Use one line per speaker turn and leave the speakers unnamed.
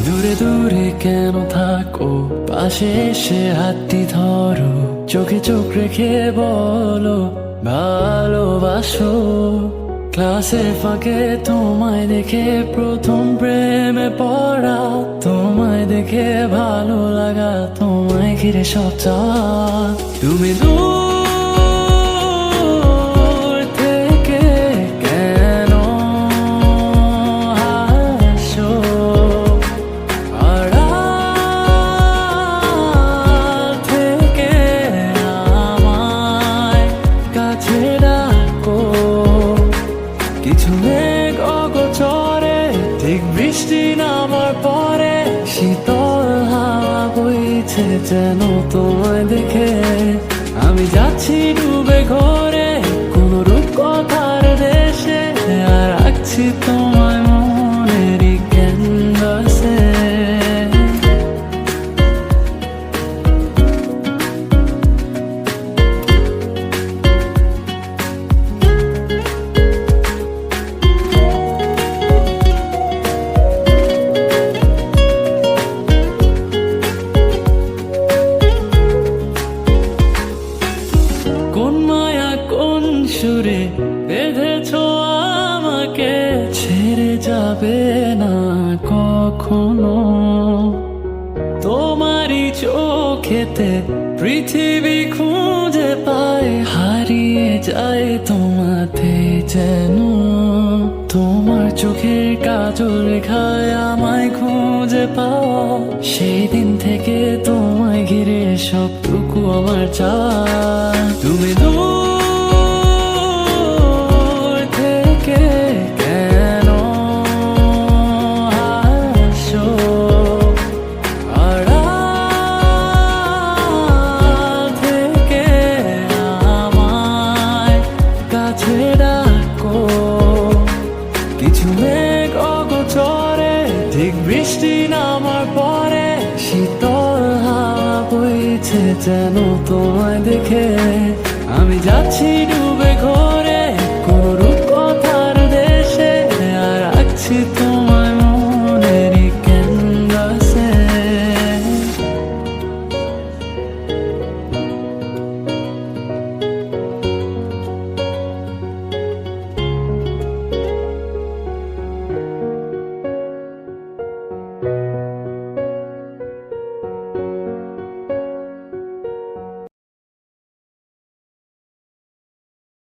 দূরে দূরে কেন থাকো, পাশে এসে হাতটি ধরো, চোখে চোখ রেখে বলো ভালোবাসো। ক্লাসের ফাঁকে তোমায় দেখে প্রথম প্রেমে পড়া, তোমায় দেখে ভালো লাগা, তোমায় ঘিরে সব চাওয়া। তুমি দূর থেকে কেন আসো, আড়াল থেকে আমায় কাছে ডাকো। কিছু মেঘ অগোচরে, ঠিক বৃষ্টি নামার পরে, শীতল হাওয়া বইছে যেন তোমায় দেখে। আমি যাচ্ছি ডুবে ঘরে কোন রূপকথার দেশে, আর রাখছি তোমায় মনেরই ক্যানভাসে। কোন মায়া কোন সুরে বেঁধেছ আমাকে, ছেড়ে যাবে না কখনো। তোমারই চোখেতে পৃথিবী খুঁজে পায়, হারিয়ে যায় তোমাতে যেন। তোমার চোখের কাজল রেখায় আমায় খুঁজে পাওয়া, সেই দিন থেকে তোমায় ঘিরে সবটুকু আমার চাওয়া। তুমি দূর থেকে কেন আসো, আড়াল থেকে আমায় কাছে ডাকো। কিছু মেঘ অগোচরে, ঠিক বৃষ্টি নামার পরে, শীতল হাওয়া বইছে যেন তোমায় দেখে। আমি যাচ্ছি ডুবে ঘরে